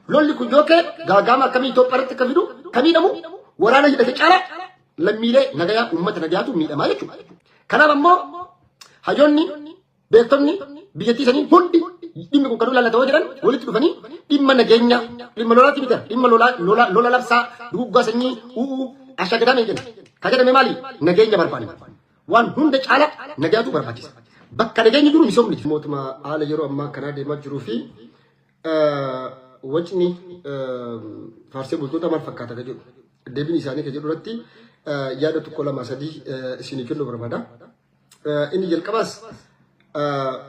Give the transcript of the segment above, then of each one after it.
لولي كنجوكي غاغاما كمي توبرت كفيدو كمي نمو ورانا هيدا تشالا لميلي نغايا أمة نغاياتو ميدا ما يجو كنا بمو هجوني بيكتوني بيجتي سنين هندي ديمي كنكرو لالا توجران ولي تلوفاني ديما نغينيا ديما لولا تيبتا ديما لولا لبسا دوغا سنين أشاكدا ميجن كجدا ممالي نغينيا برباني وان هندي تشالا نغاياتو برباتيس بكا نغينيا جرو مسوم نجي موتما آلا يرو أما كنا ديما جرو في وجني فارسي بلتوتا مال فكاتا كجو دبي نساني كجو رتي يادا تقولا مسادي سينيكلو بربادا إني جلكباس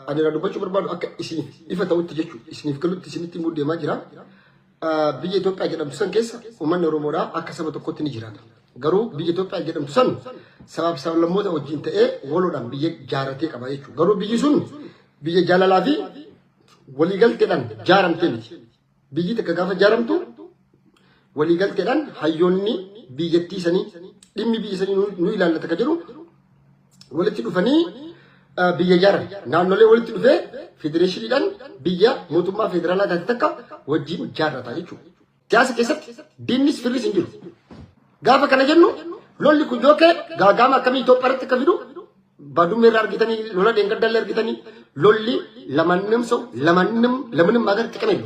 أنا رادو بچو بربادو أكا إسيني إفا تاوت تجيشو إسيني فكلو تسيني تيمو ديما جرا بيجي توقع جدام تسان كيسا ومن نرومورا أكا سبا تقوتي نجرا غرو بيجي توقع جدام تسان سبب لمودا وجين تأي ولو دام بيجي جارتي كبا يشو غرو بيجي سن بيجي جالالافي وليغل تدان جارم تلي بيجي تكغافا جارم تو وليغل تدان حيوني بيجتي سني دمي بيجي سني نوي لالا تكجرو ولتي دفني بيجي جارم نانولي ولتي دفه فيدريشن دان بيجا موتوما فيدرالا داتكا وجين جارتا يشو جاس كيست دينيس فيريس انجيرو غافا كان جنو لولي كنجوكي غاغاما كمي توبرت كفيدو بادو ميرار گيتاني لولا دنگدالر گيتاني لولي لمنم ماغر تكمل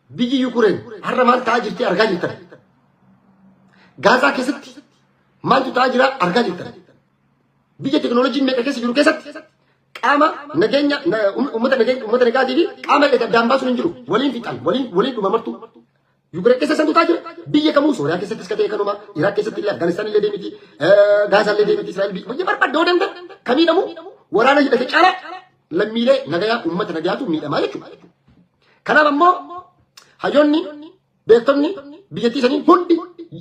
بيجي يوكرين هرمان تاجرتي ارغا جيتا غازا كيست مالتو تاجرا ارغا جيتا بيجي تكنولوجي ميكا كيس جرو كيست قاما نگينيا امتا نگادي بي قاما دامباسو نجرو ولين فيتان ولين دومامرتو يوكرين كيس سنتو تاجر بيجي كمو سوريا كيست كسكتي كانوما عراق كيست اللي افغانستان اللي ديميتي غازا اللي ديميتي اسرائيل بيجي بربا دودن كمي نمو ورانا هيدا تشالا لميلي نغايا أمة نغاياتو ميدا ما يجو كنا بمو هجوني بيكتوني بيجتي سنين هندي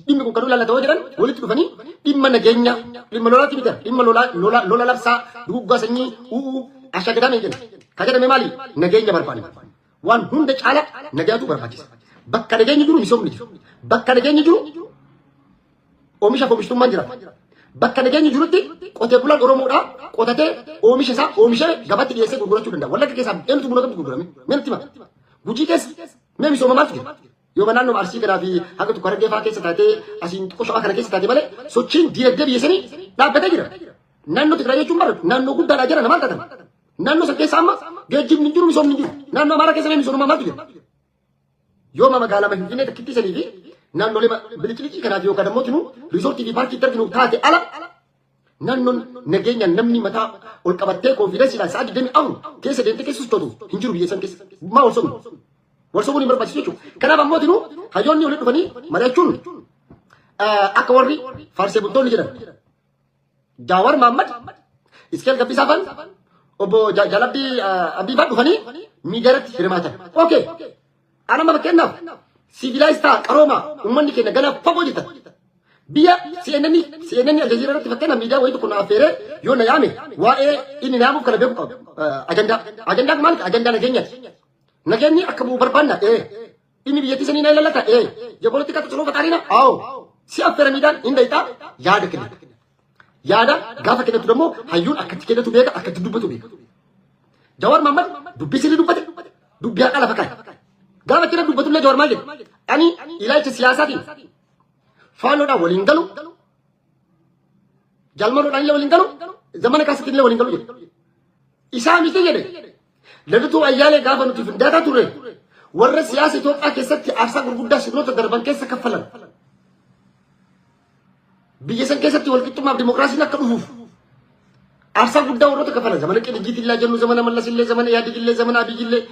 ديمي كنكرو لالا توجران ولي تلوفاني ديما نغينيا ديما لولا تيبتا ديما لولا لبسا دوغا سنين أشاكدا ميجن كجدا ممالي نغينيا برباني وان هندي تشالا نغاياتو برباتيس بكا نغينيا جرو مسوم نجي بكا نغينيا جرو ومشا فومشتو مانجرا bakka nageenyi jirutti qotee bulaan Oromoodha qotatee oomisha gabaatti dhiyeessee gurgurachuu danda'a. Wallagga keessaa eenyutu buna qabdi gurgurame? Meenutti hima. Gujii keessa mee misooma maaltu jira? Yoo naannoo Arsii kanaa fi haga tokko Harargee fa'aa keessa taatee asiin xiqqoo Shawaa kana keessa taatee malee sochiin diinagdee biyya sanii dhaabbatee jira. Naannoo Tigraay jechuun bara naannoo guddaadhaa jira namaan taatan. Naannoo san keessa amma geejjibni jiru misoomni jiru. Naannoo Amaaraa keessa mee misooma maaltu jira? Yoo magaalaa Finfinnee takkitti sanii fi naannolee biliciliqii kanaaf yookaan ammoo tinu riisortii fi paarkii arginu taate ala naannoon nageenya namni mataa ol qabattee konfidensiidhaan sa'a 24 keessa deemtee keessa sochootu hin jiru biyya san keessa maa wal sobnu hin barbaachisu jechuudha. Kanaaf ammoo tinu hayyoonni walitti dhufanii mari'achuun akka warri faarsee bultoonni jedhan Jaawar Mahammad Iskeel Gabbisaa fa'aan obbo Jaalabbii Abdii fa'aan dhufanii miidiyaarratti hirmaatan. Okay. Anama fakkeenyaaf sivilaayistaa qarooma uummanni keenya gana fagoo jirta. Biyya CNN Aljazeera irratti fakkeenyaaf miidiyaa wayii tokko na affeeree yoo na yaame waa'ee inni naamuuf kana beeku qabu. Ajandaa maali? Ajandaa nageenyaati. Nageenyi akka bu'u barbaanna. Inni biyyattii sanii na ilaalata. Jeepolitika toloo fataarina. Awo. Si affeeramiidhaan hin dayitaa yaada kenna. Yaada gaafa kennatu dammoo hayyuun akkatti kennatu beeka akkatti dubbatu beeka. Jawaar Mahammad dubbii sirrii dubbate. Dubbii haqa lafa kaa'e. gaafa kira dubbatullee Jawaar maal jedhe ani ilaalcha siyaasaatiin faanoodhaan waliin galu jalmanoodhaan illee waliin galu zamana kaasatti illee waliin galu jedhe isaa miti jedhe lalituu ayyaalee gaafa nuti findaataa turre warra siyaasa Itoophiyaa keessatti aarsaa gurguddaa sirnoota darban keessa kaffalan biyya san keessatti walqixxummaaf dimokiraasiin akka dhufuuf aarsaa guddaa warroota kaffalan zamana qiniggiitillee jennu zamana mallasillee zamana yaadikillee zamana abiyillee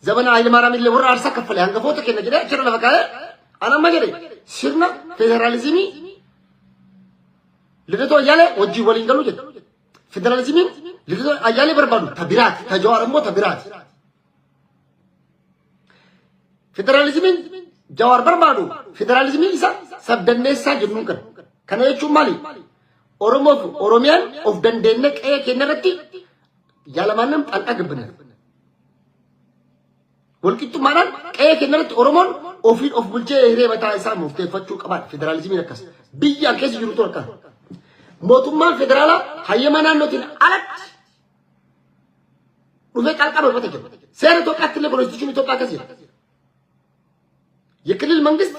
زمان عائلة مارام اللي ورا عرسك كفله هنگا فوتك كنا جدا شرنا لفكاية أنا ما جري شرنا فيدراليزمي لذا أيالي وجي ولينجلو جد فيدراليزمي لذا أيالي بربادو تبيرات تجوار مو تبيرات فيدراليزمي جوار بربادو فيدراليزمي إسا سبدنسا جنون كان يشوف مالي أوروميان أوف دندنك إيه كنرتي يالمانم أن أقبلنا والكتو مانان كأي كنرت أورومون أوفين أوف بلجة هري بتاع إسلام مفتي فتشو كمان فيدراليزمي نكاس بيجي كيس جروتو نكاس موتومان فيدرالا هاي مانان نوتين ألت ዱፌ ጣልቃ መግባት አይችልም። ሴር ኢትዮጵያ ክልል ኮንስቲቱሽን ኢትዮጵያ ከዚህ የክልል መንግስት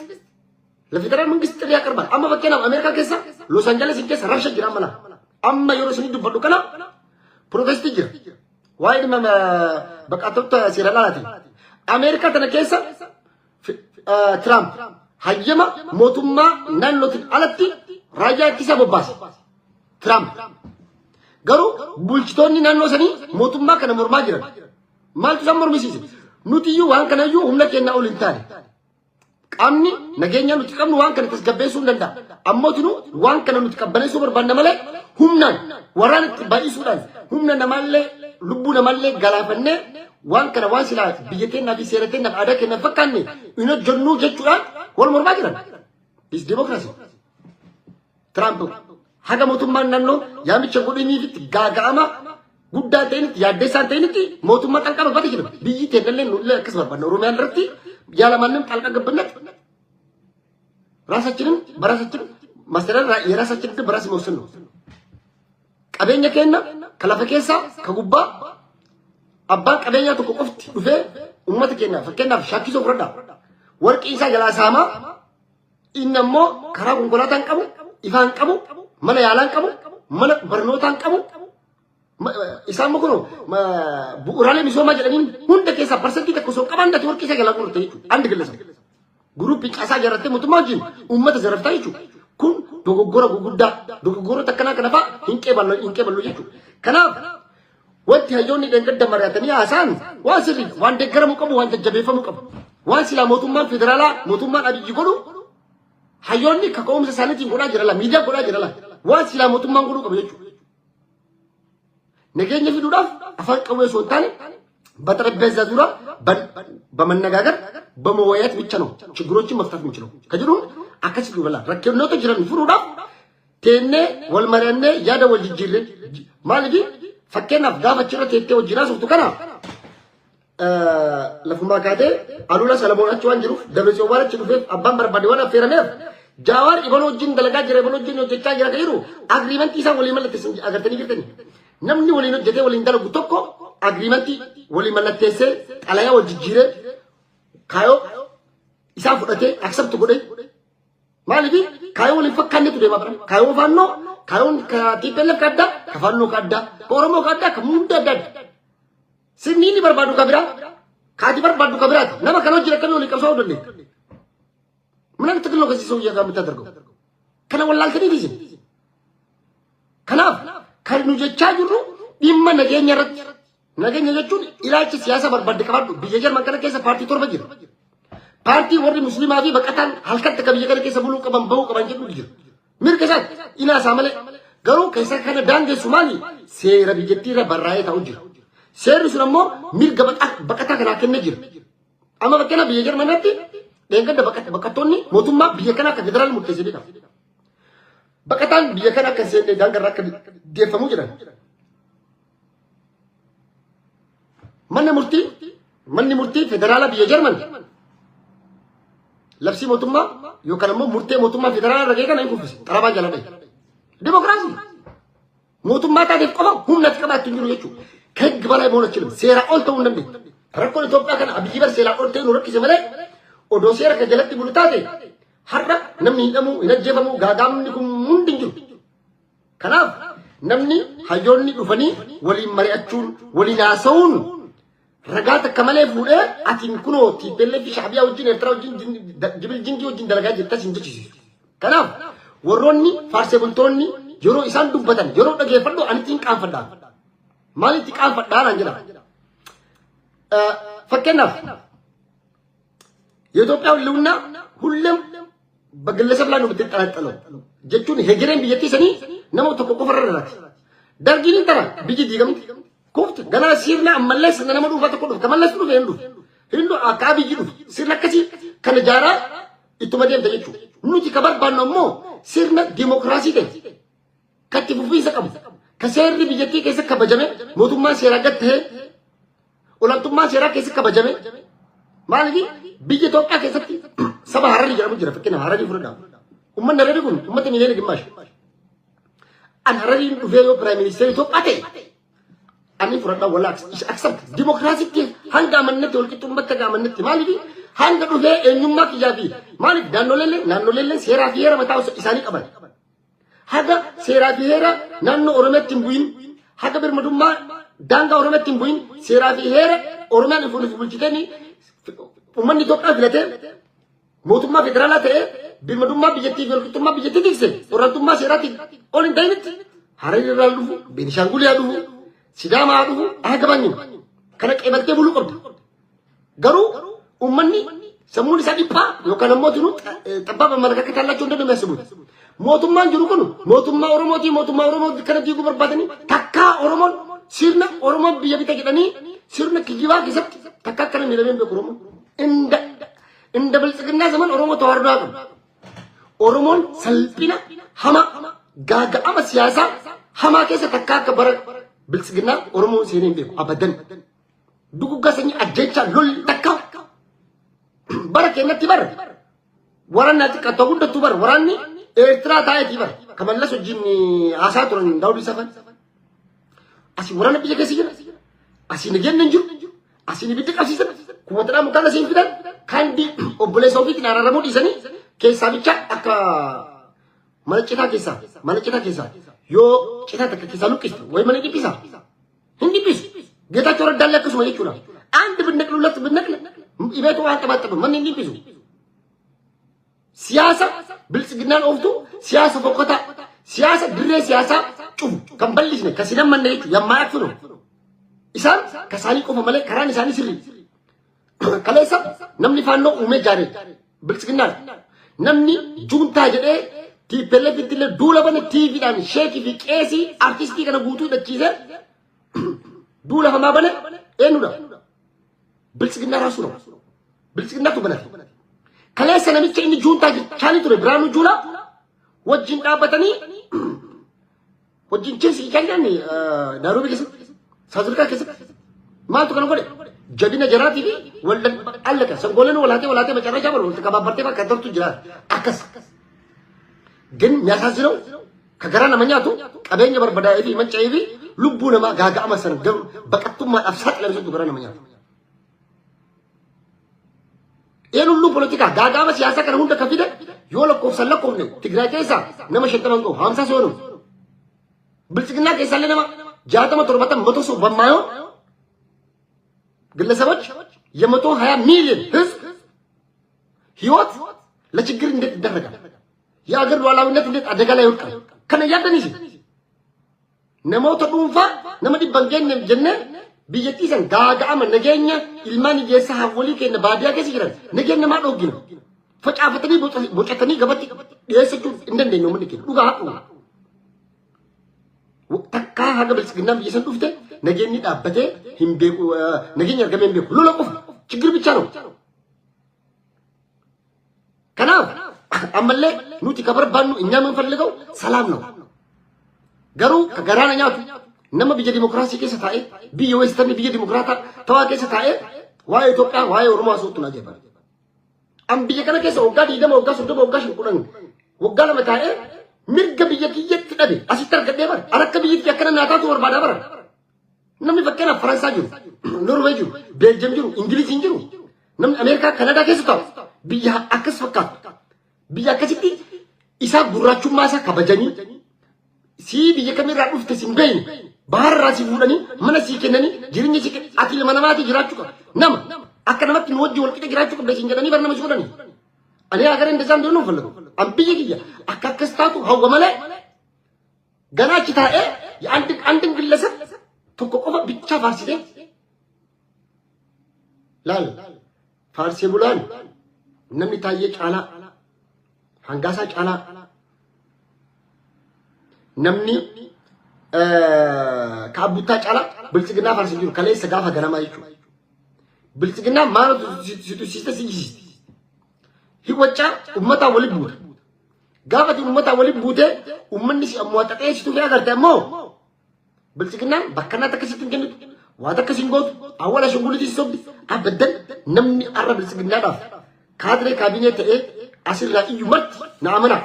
ለፌደራል መንግስት ጥሪ ያቀርባል። አማ በከና አሜሪካ ከሳ ሎስ አንጀለስ ከሳ ረብሻ ጅራ መላ አማ የሮስኒ ድበዱ ከና ፕሮቴስት ጅራ ዋይድ ማማ በቃተውታ ሲራላቲ አሜሪካ ተነከሳ ትራምፕ hayyama mootummaa naannootiin alatti raayyaa ittisa bobbaase Trump garuu bulchitoonni naannoo sanii mootummaa kana mormaa jiran maaltu san mormisiise nutiyyuu waan kanayyuu humna kennaa ol hin taane qaamni nageenya nuti qabnu waan kana tasgabbeessuu hin danda'a ammootinu waan kana nuti qabbaneessuu barbaanna malee humnaan waraan itti baay'isuudhaan humna namaallee lubbuu namaallee galaafannee waan kana waan silaa biyya keenyaa fi seera keenyaaf aadaa keenyaaf fakkaanne ina jonnuu jechuudhaan wal mormaa jiran is democracy Trump haga mootummaan naannoo yaamicha godhiniifitti gaaga'ama guddaa ta'initti yaaddeessaan ta'initti mootummaa xalqaa barbaade jedhama biyyi teennallee nullee akkas barbaadna Oromiyaan irratti yaalamanንም ጣልቃ ገብነት ራሳችንን በራሳችን ማስተዳደር የራሳችንን በራስ መወሰን ነው ቀበኛ ከና ከላፈ ከሳ ከጉባ አባ ቀበኛ ተቆፍት ዱፌ ኡመት ከና ፈከና ሻኪሶ ፍረዳ ወርቅ ኢሳ ጀላሳማ ኢነሞ ከራ ኮንኮላታን ቀቡ ኢፋን ቀቡ መለ ያላን ቀቡ መለ በርኖታን ቀቡ ኢሳም እኮ ነው ቡራሌ ሚሶማ ጀለኒን ሁንደ ከሳ ፐርሰንት ተኮሶ ቀባንዳት ወርቅ ኢሳ ጀላ ቆርጠ ይቹ አንድ ግለሰብ ግሩፕ ጫሳ ጀረተ ሙትማጂን ኡመት ዘረፍታ ይቹ ኩን ዶጎጎረ ጉጉዳ ዶጎጎረ ተከና ከነፋ እንቄ በሉ ይቹ ከና ወጥ ያጆኒ ደንገደ መሪያተኒ አሳን ዋስሪ ዋንደ ገረሙ ቀቡ ዋንደ ጀቤፈሙ ቀቡ ዋንሲላ ሞቱማን ፌደራላ ሞቱማን አብይ ጎዱ ሃዮኒ ከቆም ሰሳነት ጎዳ ጀራላ ሚዲያ ጎዳ ጀራላ ዋንሲላ ሞቱማን ጎዱ ቀቡ ይቹ ነገኛ ፊዱዳፍ አፋን ቀቡ ሶንታን በጠረጴዛ ዙሪያ በመነጋገር በመወያየት ብቻ ነው ችግሮችን መፍታት የምንችለው ከጅሩ አከስ ይበላ ረከብነቱ ጅራን ፍሩዳፍ ቴኔ ወልመረነ ያደ ወልጅጅር ማለጂ ፈከና ጋፋችረ ቴቴ ወጅራ ሶፍቱ ከና ለፉማ ካቴ አሉላ ሰለሞናቸው አንጅሩ ደብረጽዮን ባለች ዱፌ አባን በርባዴ ወና ፌረኔፍ ጃዋር ኢቦሎጂን ደለጋ ጅረ ኢቦሎጂን ወጀቻ ጅራ ከይሩ አግሪመንት ኢሳ ወሊ መለተስ አገርተኒ ግርተኒ namni waliin hojjete waliin dalagu tokko agreementi waliin mallatteessee xalayaa wajjijjiiree kaayoo isaa fudhatee accept godhe maaliif kaayoo waliin fakkaannetu deemaa bara kaayoo faannoo kaayoon TPLF kadda ka faannoo kadda ka Oromoo kadda ka hunda adda adda sinni barbaadu ka biraa kaati barbaadu ka biraati nama kan hojii akkamii waliin qabsoo dandeenya mana takloo kasi soo yaa gamta dargo kana wallaaltanii dhiisin kanaaf kan nu jechaa jirru dhimma nageenya irratti nageenya jechuun ilaalcha siyaasa barbaadde qabaadhu biyya Jarman kana keessa paartii torba jira paartii warri musliimaa fi baqataan halkatti ka biyya kana keessa buluu qaban bahuu qaban jedhu jira mirga isaati inaasaa malee garuu keessa kana daangessu maali seera biyyattii irra barraa'ee ta'u jira seerri sun ammoo mirga baqataa kanaa kennee jira amma bakkana biyya Jarmanitti dheengadda baqattoonni mootummaa biyya kanaa akka federaal murteessee beekama baqataan biyya kana akka seenne daangarraa akka deeffamuu jiran manni murtii federaala biyya Jarman labsii mootummaa yookaan ammoo murtee mootummaa federaala ragee kana hin kuffise xarabaa jala dhaye ዲሞክራሲ mootummaa taateef qofa humnati qabaatti hin jiru jechuudha ከህግ በላይ መሆን አይችልም ሴራ ኦል ተው እንደንዴ ረኮን ኢትዮጵያ kana abiyyi bar seera ol ta'e nu rakkise malee odoo seera ka jalatti bulu taate har'a namni hidhamu hinajjeefamu gaagaamni kun hundi hin jiru kanaaf namni hayyoonni dhufanii waliin mari'achuun waliin haasa'uun ragaa takka malee fuudhee atiin kunoo TPLF fi Shaabiyaa wajjin Eertiraa wajjin Jibil Jingii wajjin dalagaa jirtas hin jechisiisu kanaaf warroonni faarsee bultoonni yeroo isaan dubbatan yeroo dhageeffadhu anitiin qaanfadhaa maalitti qaanfadhaa naan jedha fakkeenyaaf የኢትዮጵያ ህልውና ሁሉም በግለሰብ ላይ ነው የምትጠለጠለው ጀቹን ሄጀረን ቢየቲ ሰኒ ነው ተቆቆፈረራት ዳርጊን ተራ ቢጂ ዲገምት ኮፍት ገና ሲርና አመለስ ነነመዱ ፈተቆዱ ከመለስ ነው ሄንዱ አካባቢ ይዱ ሲርነከሲ ከነጃራ ኢቱመደም ተየቹ ኑቲ ከበርባን ነው ሞ ሲርነ ዲሞክራሲ ደ ከቲፉፊ ሰቀም ከሰሪ ቢየቲ ከሰ ከበጀመ ሞቱማ ሲራገት ኦላንቱማ ሲራ ከሰ ከበጀመ ማለጊ biyya Itoophiyaa keessatti saba Hararii jedhamu jira fakkina Hararii fudhadhaa ummanni Hararii kun ummata miliyoona 100 an Harariin dhufee yoo piraayim ministeera Itoophiyaa ta'e أني فرنا ولا أكسبت ديمقراطية هنگا منت ولك تمبت كا منت مالي في هنگا دوه إنيوما كيجابي مالي نانو لين سيرا فيرا متاو إساني كمان هذا سيرا فيرا نانو أورمت تيمبوين هذا برمدوما دانغا أورمت تيمبوين سيرا فيرا أورمان يفون بولجتني ومن يتوقع فلته موتوما فدرالا تة برمدوما بيجتي فلتوما بيجتي ديكسه ورانتوما سيراتي أولين داينت هاري رالو بينشانغولي أدو سيداما أدو أهجباني كانك إبلتي بلو قبل غرو أمني سموني سادي با يوكان موتونو تبابا مركا كتالا جوندو مسبوت موتوما جرو كنو موتوما أوروموتي كنا ديكو بربادني تكا أورومون سيرنا أورومون بيجي كتاني سيرنا كيجوا كيسب تكا كنا ميلمين بكرومون إن بلسكنا زمان أورومو توارنا أورومون سلبينا هما غاغا أما سياسة هما كيسة تكا كبر بلسكنا أورومو سيرين بيكو أبداً دوكو غاسني أجيتشا لول تكا بركة نتبر ورنا كتبون تبر وراني إيرترا تاي تبر كمان لا سجيني أساتورن داودي سفن أسي ورنا بيجي كسيجنا أسي نجين ننجو أسي نبيتك أسيسن كومتنا مكان أسي فيدان كان دي أبولي سوفي تنارا رمو ديساني كيسا بيجا أكا mana cita kisa yo cita tak kisa lukis way mana di pisa hindi pis geta coret dalle ko semua ikuna and benek lulat benek ibe to anta batta man hindi pisu siyasa bilsignan oftu siyasa fokota siyasa dire siyasa kamballis ne kasinan man ne yamma akfuru isan kasani ko famale karani sani sirri kalesa namni fanno ume jare bilsignan namni junta jede ti pelle fitile dula bane tv dan sheki fi kesi artisti kana gutu da chize dula fama bane enuda bilsigna rasulu bilsigna to bane kalesa nami chini junta chani to branu jula wajin dabatani wajin chesi kandani darubi kesi sazurka kesi mal to kana gode jadina jarati bi walla allaka sangolen walate macana jabar ulta kabarte ba kadar tu jara akas ግን የሚያሳዝነው ከገራ ነመኛቱ ቀበኛ በርበዳ ይፊ መንጨይቢ ልቡ ነማ ጋጋ መሰን ገብ በቀጡማ አፍሳጥ ለብሰቱ ገራ ነመኛቱ ይሄን ሁሉ ፖለቲካ ጋጋ መስ ያሰከረ ሁንደ ከፊደ yoolakko sallakko ne Tigray keessa nama 50 ሰው ነው ብልጽግና keessa ለነማ 67 100 ሰው በማይሆን ግለሰቦች የ120 ሚሊዮን ህዝብ ህይወት ለችግር እንዴት ይደረጋል የአገር ሉዓላዊነት እንዴት አደጋ ላይ ይወድቃል ከነ ያደንሽ ነሞተ ዱንፋ ነመዲ በንገን ጀነ ቢየቲሰን ጋጋም ነገኛ ኢልማን የሳ ሐወሊ ከነ ባዲያ ከሲግራ ነገነ ማዶግ ነው ፈጫፈተኒ ቦጨተኒ ገበቲ የሰጡ እንደንደ ነው ምን ይከዱ ዱጋ ተካ ሀገ ብልጽግና ቢየሰን ዱፍተ ነገኒ ዳበተ ሂምቤቁ ነገኛ ገመን ቤቁ ሉለቁፍ ችግር ብቻ ነው ከናው አመለ ኑቲ ከበርባኑ እኛ የምንፈልገው ሰላም ነው ገሩ ከገራናኛቱ ነመ ቢጀ ዲሞክራሲ ከሰታኤ ቢየ ዌስተርን ቢየ ዲሞክራታ ተዋቀ ሰታኤ ዋይ ኢትዮጵያ ዋይ ኦሮሞ አሶቱና ጀባ አምቢየ ከነ ከሰ ወጋ ዲደም ወጋ ሱደ ወጋ ሽቁነን ወጋ ለመታኤ ምርገ ቢየ ኪየት ደበ አሲተር ገደበር አረከ ቢየ ከከነ ናታቱ ወርባዳ በር ነም ይፈከና ፍራንሳ ጅሩ ኖርዌጅ ቤልጅየም ጅሩ እንግሊዝ ጅሩ ነም አሜሪካ ካናዳ ከሰታው ቢያ አክስ ፈካት biyya akkasitti isa gurraachummaa isaa kabajanii si biyya kamirraa dhufte sin beeyne baharraa si fuudhanii mana sii kennanii jireenya si ati ilma namaati jiraachuu qaba nama akka namatti nu wajji wal qixa jiraachuu qabda sin jedhanii bara nama si fuudhanii ani agareen desaan deemuun fallagu an biyya kiyya akka akkas taatu hawwa malee ganaachi taa'ee አንድን ግለሰብ tokko qofa bicha faarsitee laal faarsee bulaan namni taa'ee caalaa hangasa cala namni kabuta cala bilsigna farsi jur kale sagafa ganama yichu bilsigna maro situ sista sigi hiwacha ummata wali but gafati ummata wali bute ummanni si amwata te situ ya garta mo bilsigna bakana takasitin kendu wata kasingot awala shunguliti sobdi abadan namni arab bilsigna daf kadre kabinet e asirra iyumat naamana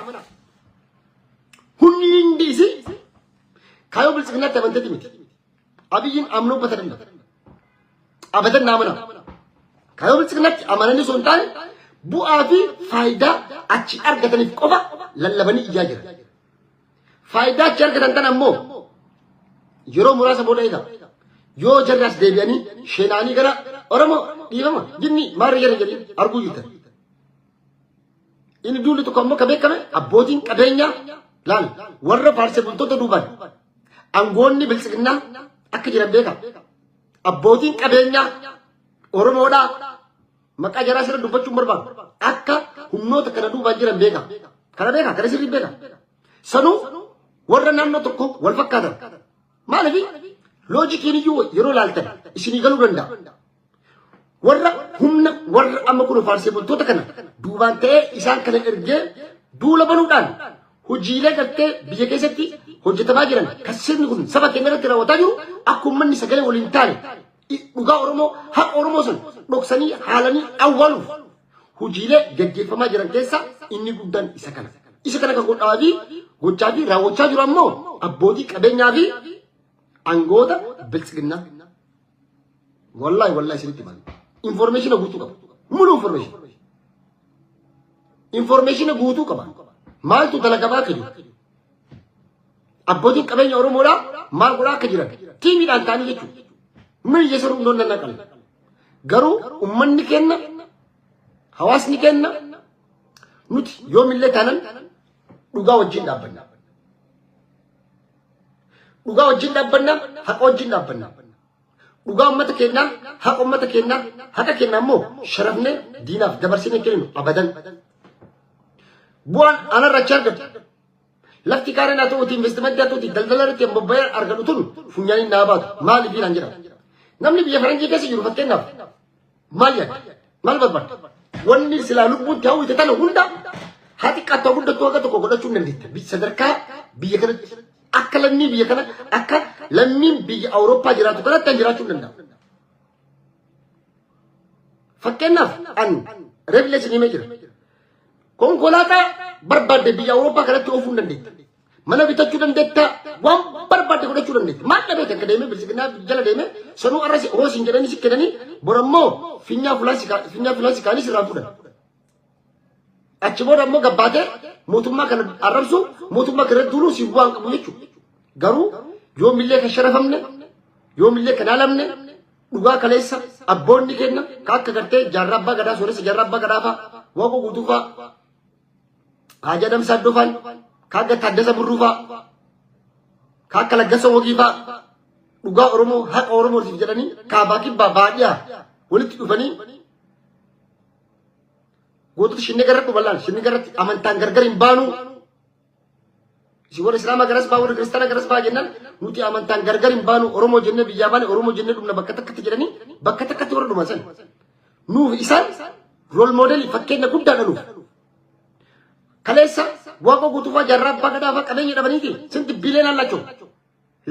hundi isi kayo bilsigna tabantati miti አብይን አምኖበት አይደለም አበደን ናምና ካዮ ብልጽግናት አማነኒ ሶንታን ቡአፊ ፋይዳ አቺ አርገተኒፍ ቆፋ ለለበኒ እያጀረ ፋይዳ አቺ አርገተን ተነሞ የሮ ሙራሰ ቦዳይጋ ዮ ጀራስ ደቢያኒ ሼናኒ ገራ ኦሮሞ ዲበማ ጅኒ ማር የረጀኒ አርጉ ይተ ኢን ዱሉ ተቆሞ ከበከመ አቦቲን ቀደኛ ላል ወረ ፋርሴ ቡልቶ ተዱባን አንጎኒ ብልጽግና አከጀረ ቤካ አቦቲን ቀደኛ ኦሮሞዳ መቃ ጀራ ስለ ዱበቹ መርባ አካ ሁኖ ተከነ ዱባ ጀረ ቤካ ከነ ሲሪ ቤካ ሰኑ ወረ ናኖ ተኮ ወልፈካተ ማለፊ ሎጂክ ይዩ የሮ ላልተን እስኒ ገሉ ገንዳ ወራ ሁምነ ወራ አመኩሩ ፋርሴ ቡልቶ ተከነ ዱባንቴ ኢሳን ከነ እርጌ ዱለ በኑዳን ሁጂለ ገርቴ ብየ ከሰቲ ሆጀተማ ጅረን ከስን ጉን ሰባ ከነረት ረወታ ጅሩ አኩመን ሰገለ ወሊንታኒ ዱጋ ኦሮሞ ሀቅ ኦሮሞ ሰን ዶክሰኒ ሐለኒ አወሉ ሁጂለ ገገፈማ ጅረን ከሳ ኢኒ ጉዳን ኢሰከነ ከጎዳቢ ጎቻቢ ራዎቻ ጅራሞ አቦዲ ቀበኛቢ አንጎታ ብልጽግና ወላሂ ሲልት ማለት ኢንፎርሜሽን ጉቱ ቀባ ሙሉ ኢንፎርሜሽን ጉቱ ቀባ ማልቱ ተለቀባ ከጁ አቦዲ ቀበኛ ኦሮሞላ ማልጎላ ከጅራ ቲቪ ዳንታኒ ጀቹ ምን እየሰሩ እንደሆነ እናቀል ገሩ ኡመኒ ከነ ሐዋስኒ ከነ ኑት ዮሚለ ታነን ዱጋ ወጅን ዳበና ሐቅ ወጅን ዳበና ዱጋ ኡመተ ከና ሐቅ ኡመተ ከና ሐቅ ከናሞ ሸረፍነ ዲናፍ ደበርሲነ ከነ አበደን ቡአን አነ ረቻርገት ለፍቲ ካረና ቶቲ ኢንቨስትመንት ያቶቲ ደልደለረት የምበየ አርገዱቱን ፉኛኒ ናባቱ ማሊ ቢል አንጀራ namni biyya faranjii keessa jiru fakkeenyaaf maal barbaada wanni silaa lubbuun ta'uu itti tana hunda haati qattoo guddattuu akka tokko godhachuu hin dandeetta sadarkaa biyya kana akka lammii biyya kana akka lammiin biyya Awurooppaa jiraatu kanatti kan jiraachuu hin danda'a. Fakkeenyaaf an reebileessi himee jira konkolaataa barbaadde biyya Awurooppaa kanatti oofuu hin dandeetta. mana bitachuu dandeetta waan barbaadde godhachuu dandeetta maal dhabeet akka deemee bilisignaa jala deemee sanuu arrasi hoosiin jedhanii si kennanii borammoo finyaa fulaasi kaanii sirraa fuudhan achi booda ammoo gabbaatee mootummaa kana arrabsu mootummaa kana duuluu si bu'aan qabu jechuudha garuu yoomillee kan sharafamne yoomillee kan haalamne dhugaa kaleessa abboonni kenna ka akka gartee jaarraa abbaa gadaa sooressa jaarraa abbaa gadaa fa'a waaqoo guutuu fa'a haajaa damsaa iddoo fa'a kaga taddasa burrufa kaka lagasa wogifa duga oromo sif jedani ka baki babadiya walitti dufani gotu shinne garat balan shinne garat amantan gargarin banu si wala islama garas ba wala kristana garas ba jennan nuti amantan gargarin banu oromo jenne biyabane oromo jenne dumna bakka takati jedani bakka takati wara duma san nu isan role model fakkenna gudda dalu kaleessa waaqoo guutuufaa jaarraa abbaa gadaafaa qabeenya dhabaniiti sinti bileen allaachoo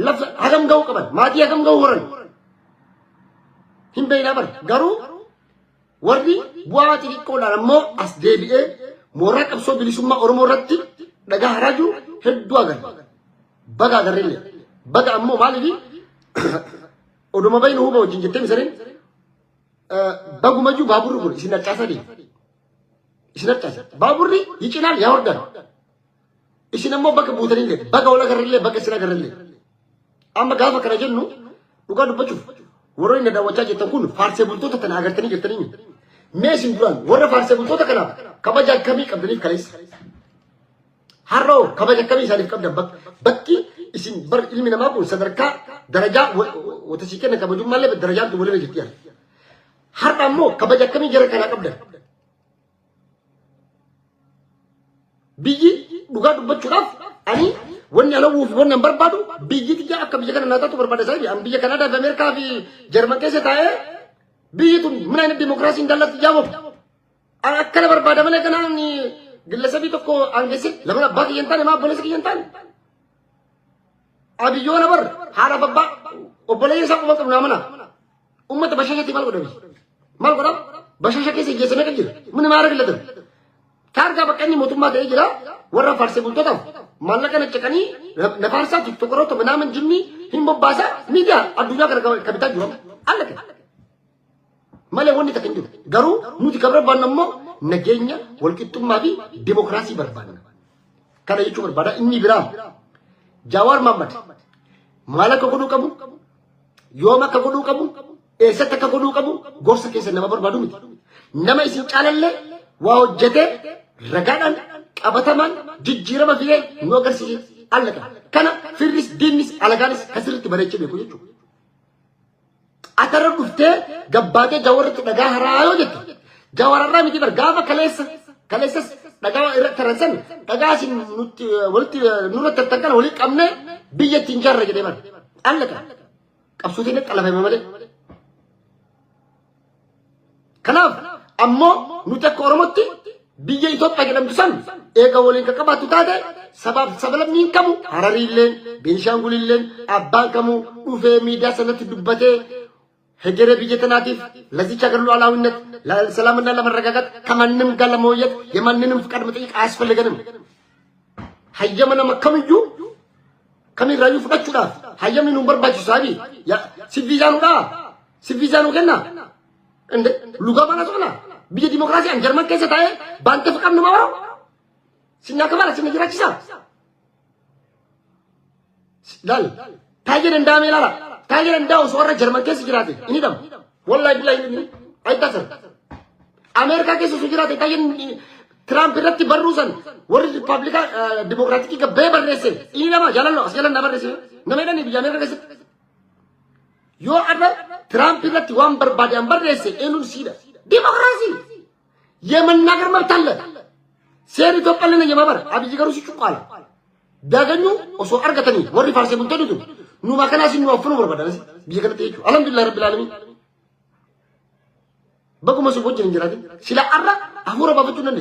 lafa hagam ga'uu qaban maatii hagam ga'uu horan hin beeynaa bar garuu warri bu'aa xixiqqoodhaan ammoo as deebi'ee mooraa qabsoo bilisummaa oromoo irratti dhagaa haraa jiru hedduu agarra baga agarreellee baga ammoo maaliifi oduma baynu huba wajjin jettee misariin bagumayyuu baaburri kun isin harcaasaa deema isin harcaasa baaburri yicinaal yaa hordan isin ammoo bakka buutanillee baga wala garrillee bakka isin agarrillee amma gaafa kana jennu dhugaa dubbachuuf warra inni daawwachaa jettan kun faarsee bultoota tana agartanii jirtanii mee isin duraan warra faarsee bultoota kanaaf kabaja akkamii qabdaniif kaleessa harroo kabaja akkamii isaaniif qabdan bakki isin bar ilmi namaa kun sadarkaa darajaa wata sii kenna kabajummaallee darajaan tu walirra jirti har'a ammoo kabaja akkamii jara kanaa qabdan biyyi dhugaa dubbachuudhaaf ani wanni alawuuf wanni barbaadu biyyi tiyya akka biyya kana naataatu barbaada isaa an biyya Kanaadaa fi Ameerikaa fi Jarman keessa taa'ee biyyi tun min ayna dimokiraasii indallatti jaabof akkana barbaada malee kanaan gillasabii tokko aangeesse lama abbaa kiyya hin taane maa obboleessa kiyya hin taane abiyyoona bar haadha babbaa obboleeyya isaa quba qabu naamana ummata bashashatti maal godha bashasha keessa ijjeessamee kan jira min maara gillatan Karga bakkanni mootummaa ta'ee jira warra faarsee bultootaaf maallaqa naqanii na faarsaa tiktookoroota manaaman jimmi hin bobbaasa miidiyaa addunyaa kana kabitaa jiru allaka malee wanni takka hin jiru garuu nuti kan barbaannu ammoo nageenya walqixxummaa fi dimokiraasii barbaanna kana jechuu barbaada inni biraa Jawaar Mohammad maal akka godhuu qabu yoom akka godhuu qabu eessatti akka godhuu qabu gorsa keessa nama barbaadu miti nama isin caalallee waa hojjetee ragaadhaan qabatamaan jijjiirama fidee nu agarsiise allaka kana firris diinnis alagaanis kasirritti bareechee beeku jechuudha. Atarra dhuftee gabbaatee Jawaarratti dhagaa haraa yoo jette Jawaararraa miti bar gaafa kaleessas dhagaa irratti taransan dhagaa isin nutti walitti nurratti tartan walii qabnee biyya ittiin jaarra jedhee bar allaka qabsootiin qalafame malee. Kanaaf ammoo nuti akka Oromootti biyya Itoophiyaa jedhamtu san eega waliin qaqqabaattu taate sabaaf sablamniin kamu Harariilleen Beenshaangulilleen abbaan kamuu dhufee miidiyaa sanatti dubbatee hegeree biyya tanaatiif ለዚች ሀገር ሉዓላዊነት ለሰላምና ለመረጋጋት ከማንም ጋር ለመወየት የማንንም ፍቃድ መጠየቅ አያስፈልገንም። ሀየመነ መከምዩ ከሚራዩ ፍቃችሁዳፍ ሀየምን ኑንበርባችሁ ሳቢ ሲቪዛኑ ገና እንደ ሉጋ ማለት ሆና biyya dimokiraasii an Jarman keessa taa'ee baante faqam nama waraw sinyaakabala sinna jiraachisa lal taa'ee dandaamee laala taa'ee dandaa'u warra Jarman keessa jiraate inni dham wallahi billahi inni aytaasar Ameerikaa keessa su jiraate taa'ee Trump irratti barruusan warri Riippaabilikaa Dimokiraatikii gabbee barreesse inni nama jaalallo as jalan na barreesse nama jedhani biyya Ameerikaa keessatti yoo adda Trump irratti waan barbaade an barreesse eenyuun siidha ዲሞክራሲ የመናገር መብት አለ ሴር ኢትዮጵያ ለነ የማበር አብይ ገሩ ሲጩቃላ ዳገኙ ኦሶ አርገተኒ ወሪ ፋርሴ ምንተዱቱ ኑ ማከናሲ ኑ አፍኑ በርባዳሲ ቢየከተ ይጩ አልহামዱሊላህ ረብል ዓለሚን በቁመ ሰዎች እንጀራቲ ሲላ አራ አሁረ ባፈቱ ነን